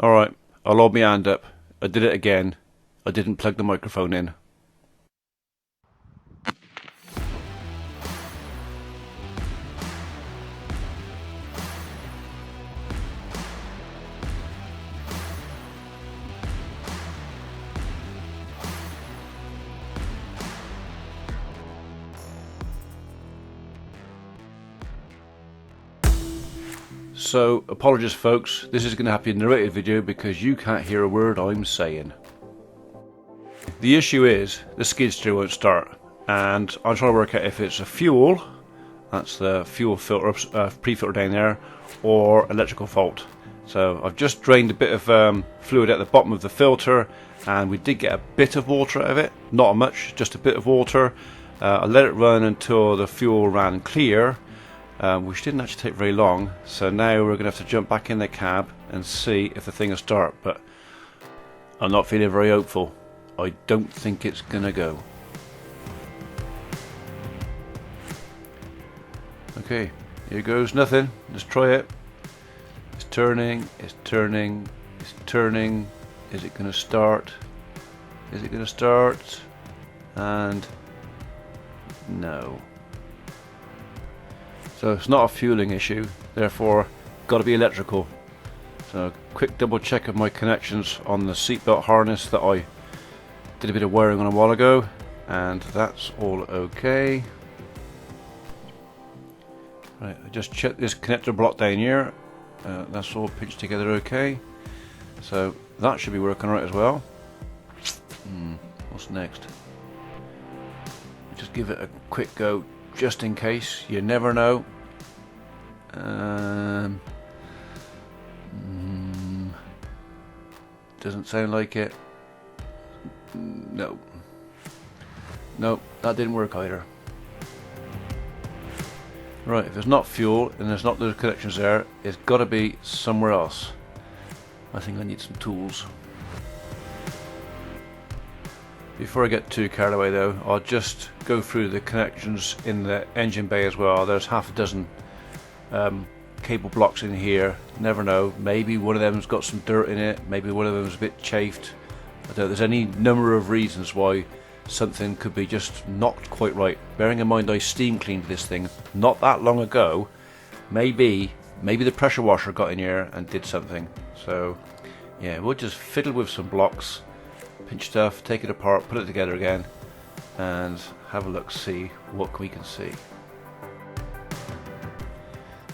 Alright, I'll hold my hand up. I did it again. I didn't plug the microphone in. So, apologies folks, this is going to have to be a narrated video because you can't hear a word I'm saying. The issue is, the skid steer won't start, and I'm trying to work out if it's a fuel, that's the fuel filter, pre-filter down there, or electrical fault. So I've just drained a bit of fluid at the bottom of the filter, and we did get a bit of water out of it, not much, just a bit of water. I let it run until the fuel ran clear, which didn't actually take very long. So now we're going to have to jump back in the cab and see if the thing will start, but I'm not feeling very hopeful. I don't think it's going to go. Okay, here goes nothing. Let's try it. It's turning, it's turning, it's turning. Is it going to start? Is it going to start? And no. So it's not a fueling issue, therefore got to be electrical. So quick double check of my connections on the seatbelt harness that I did a bit of wiring on a while ago, and that's all okay. Right, I just checked this connector block down here. That's all pinched together okay. So that should be working right as well. What's next? Just give it a quick go, just in case. You never know. Doesn't sound like it. No. Nope, that didn't work either. Right, if there's not fuel and there's not those connections there, it's got to be somewhere else. I think I need some tools. Before I get too carried away though, I'll just go through the connections in the engine bay as well. There's half a dozen cable blocks in here. Never know, maybe one of them's got some dirt in it, maybe one of them's a bit chafed. I don't know, there's any number of reasons why something could be just not quite right. Bearing in mind I steam cleaned this thing not that long ago, maybe the pressure washer got in here and did something. So yeah, we'll just fiddle with some blocks, pinch stuff, take it apart, put it together again, and have a look, see what we can see.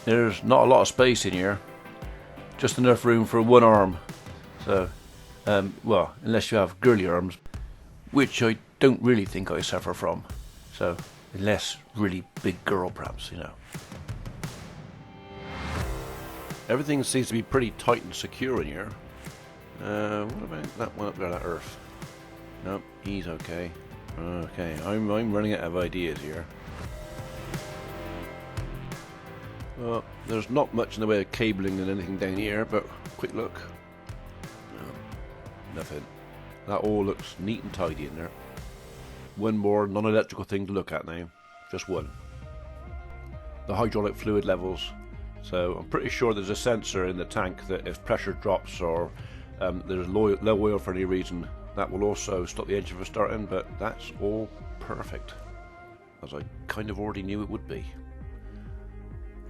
There's not a lot of space in here, just enough room for one arm. So, well, unless you have girly arms, which I don't really think I suffer from. So, unless really big girl perhaps, you know. Everything seems to be pretty tight and secure in here. What about that one up there, that earth? Nope, he's okay. Okay, I'm running out of ideas here. Well, there's not much in the way of cabling and anything down here, but quick look. No, nothing. That all looks neat and tidy in there. One more non-electrical thing to look at now. Just one. The hydraulic fluid levels. So I'm pretty sure there's a sensor in the tank that if pressure drops or there's low oil for any reason, that will also stop the engine from starting, but that's all perfect, as I kind of already knew it would be.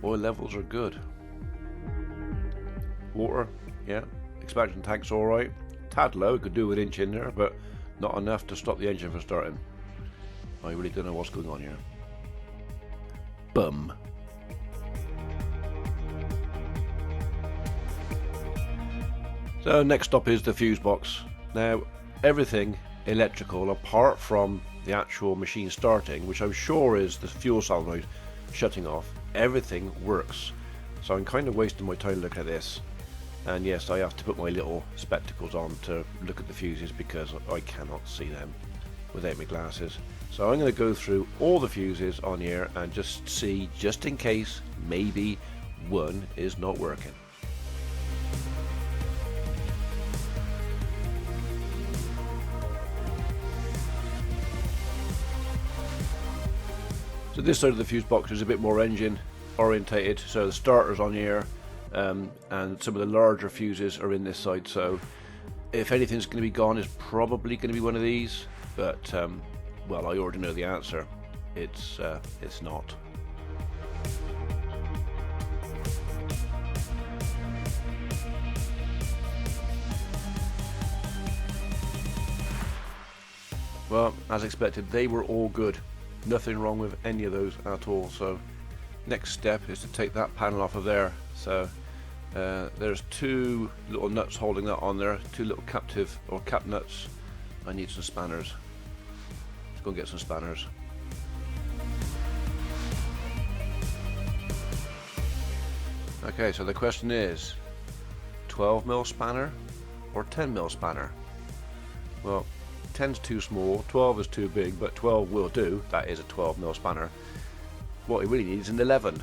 Oil levels are good. Water, yeah. Expansion tank's alright. Tad low, could do an inch in there, but not enough to stop the engine from starting. I really don't know what's going on here. Bum. So next stop is the fuse box. Now everything electrical apart from the actual machine starting, which I'm sure is the fuel solenoid shutting off, everything works. So I'm kind of wasting my time looking at this. And yes, I have to put my little spectacles on to look at the fuses because I cannot see them without my glasses. So I'm going to go through all the fuses on here and just see, just in case, maybe one is not working. So this side of the fuse box is a bit more engine orientated, so the starters on here, and some of the larger fuses are in this side, so if anything's going to be gone, it's probably going to be one of these, but well, I already know the answer. It's not. Well, as expected, they were all good. Nothing wrong with any of those at all. So next step is to take that panel off of there. So there's two little nuts holding that on there, two little captive or cap nuts. I need some spanners. Let's go and get some spanners. Okay, so the question is 12mm spanner or 10mm spanner? Well, 10's too small, 12 is too big, but 12 will do. That is a 12mm spanner. What he really needs is an 11,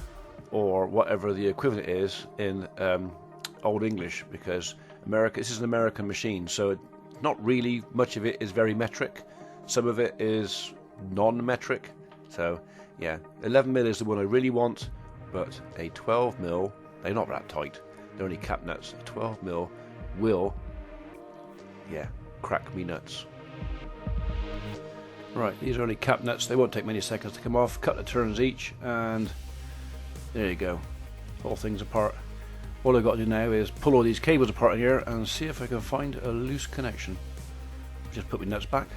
or whatever the equivalent is in Old English, because this is an American machine, so not really much of it is very metric. Some of it is non-metric. So yeah, 11mm is the one I really want, but a 12mm, they're not that tight. They're only cap nuts. A 12mm will, yeah, crack me nuts. Right, these are only cap nuts. They won't take many seconds to come off. Couple of turns each, and there you go. All things apart. All I've got to do now is pull all these cables apart in here and see if I can find a loose connection. Just put my nuts back.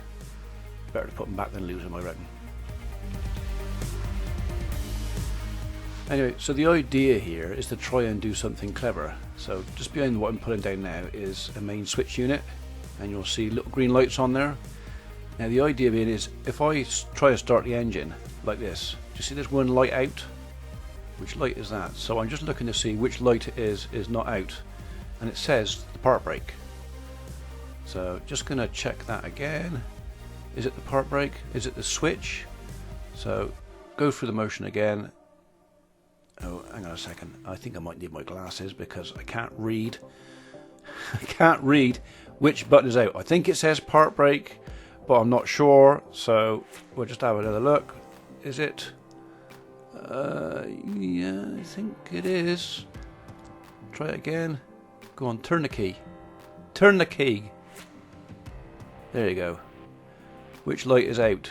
Better to put them back than lose them, I reckon. Anyway, so the idea here is to try and do something clever. So just behind what I'm putting down now is a main switch unit, and you'll see little green lights on there. Now the idea being is, if I try to start the engine like this, do you see there's one light out? Which light is that? So I'm just looking to see which light it is not out, and it says the part brake. So just going to check that again. Is it the part brake? Is it the switch? So go through the motion again. Oh, hang on a second. I think I might need my glasses because I can't read. I can't read which button is out. I think it says part brake, but I'm not sure, so we'll just have another look. Is it? Yeah, I think it is. Try it again. Go on, turn the key. Turn the key. There you go. Which light is out?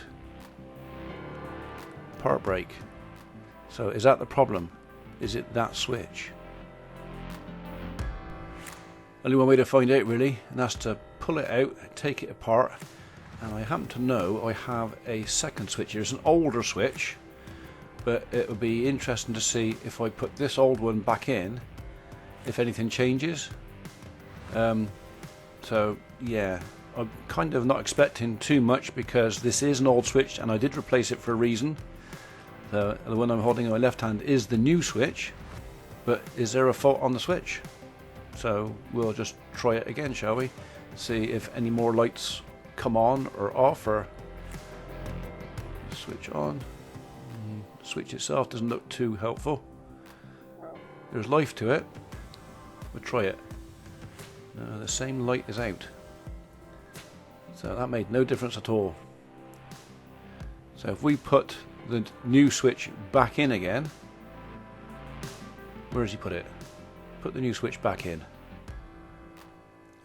Part brake. So is that the problem? Is it that switch? Only one way to find out really, and that's to pull it out, take it apart. And I happen to know I have a second switch here. It's an older switch, but it would be interesting to see if I put this old one back in, if anything changes. So yeah, I'm kind of not expecting too much because this is an old switch and I did replace it for a reason. The one I'm holding in my left hand is the new switch, but is there a fault on the switch? So we'll just try it again, shall we? See if any more lights come on or off, or switch on. The switch itself doesn't look too helpful. There's life to it. We'll try it. No, the same light is out. So that made no difference at all. So if we put the new switch back in again, where has he put it? Put the new switch back in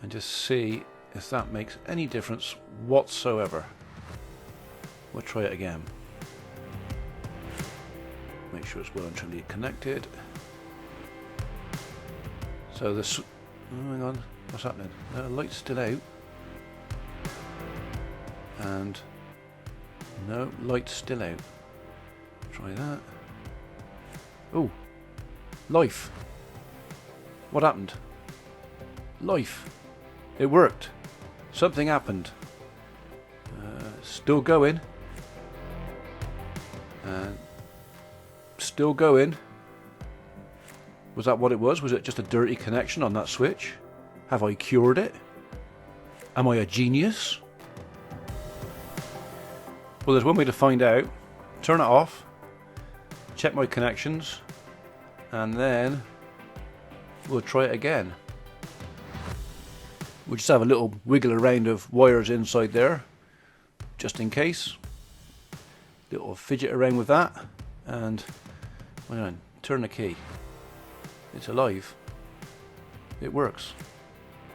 and just see if that makes any difference whatsoever. We'll try it again. Make sure it's well and truly connected. So this, oh, hang on, what's happening? The light's still out. And no, light's still out. Try that. Oh, life. What happened? Life. It worked. Something happened. Still going. Still going. Was that what it was? Was it just a dirty connection on that switch? Have I cured it? Am I a genius? Well, there's one way to find out. Turn it off. Check my connections. And then we'll try it again. We'll just have a little wiggle around of wires inside there, just in case. Little fidget around with that, and hang on, turn the key. It's alive. It works.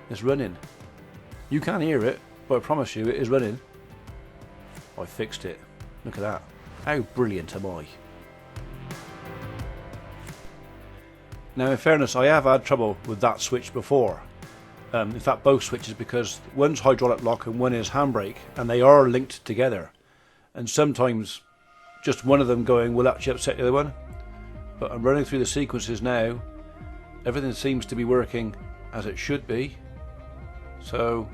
It's running. You can't hear it, but I promise you it is running. I fixed it. Look at that. How brilliant am I? Now in fairness, I have had trouble with that switch before. In fact both switches, because one's hydraulic lock and one is handbrake, and they are linked together. And sometimes just one of them going will actually upset the other one. But I'm running through the sequences now. Everything seems to be working as it should be. So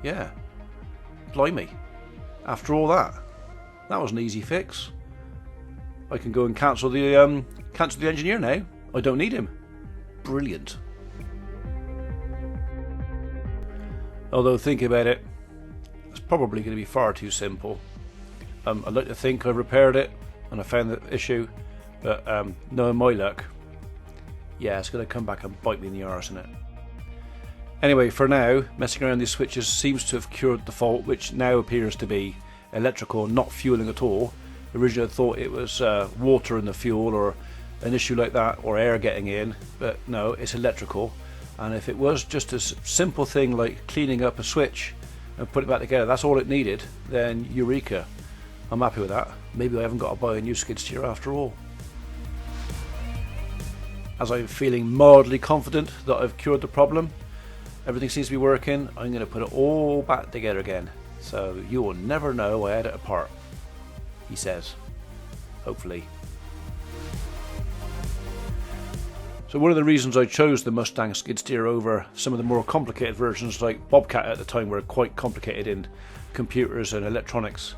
yeah, blimey. After all that was an easy fix. I can go and cancel the engineer now. I don't need him. Brilliant. Although thinking about it, it's probably going to be far too simple. I'd like to think I've repaired it and I found the issue, but knowing my luck, yeah, it's going to come back and bite me in the arse, isn't it? Anyway, for now, messing around these switches seems to have cured the fault, which now appears to be electrical, not fueling at all. Originally I thought it was water in the fuel or an issue like that, or air getting in, but no, it's electrical. And if it was just a simple thing like cleaning up a switch and putting it back together, that's all it needed, then eureka. I'm happy with that. Maybe I haven't got to buy a new skid steer after all. As I'm feeling mildly confident that I've cured the problem, everything seems to be working, I'm going to put it all back together again. So you will never know I had it apart, he says. Hopefully. So one of the reasons I chose the Mustang skid steer over some of the more complicated versions like Bobcat at the time were quite complicated in computers and electronics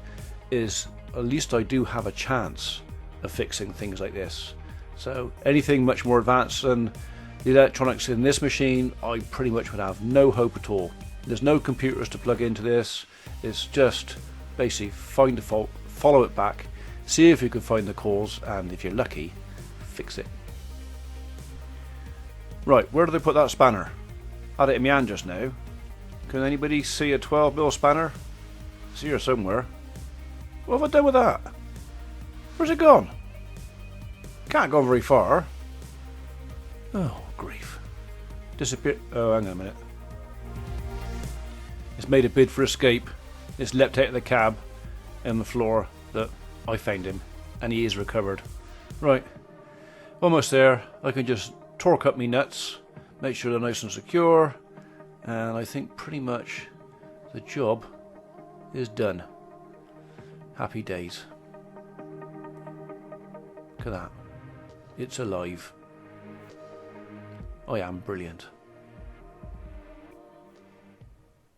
is at least I do have a chance of fixing things like this. So anything much more advanced than the electronics in this machine, I pretty much would have no hope at all. There's no computers to plug into this. It's just basically find the fault, follow it back, see if you can find the cause, and if you're lucky, fix it. Right, where do they put that spanner? I had it in my hand just now. Can anybody see a 12mm spanner? It's here somewhere. What have I done with that? Where's it gone? Can't go very far. Oh, grief. Disappeared. Oh, hang on a minute. It's made a bid for escape. It's leapt out of the cab on the floor that I found him, and he is recovered. Right, almost there. I can just torque up my nuts, make sure they're nice and secure, and I think pretty much the job is done. Happy days. Look at that. It's alive. I am brilliant.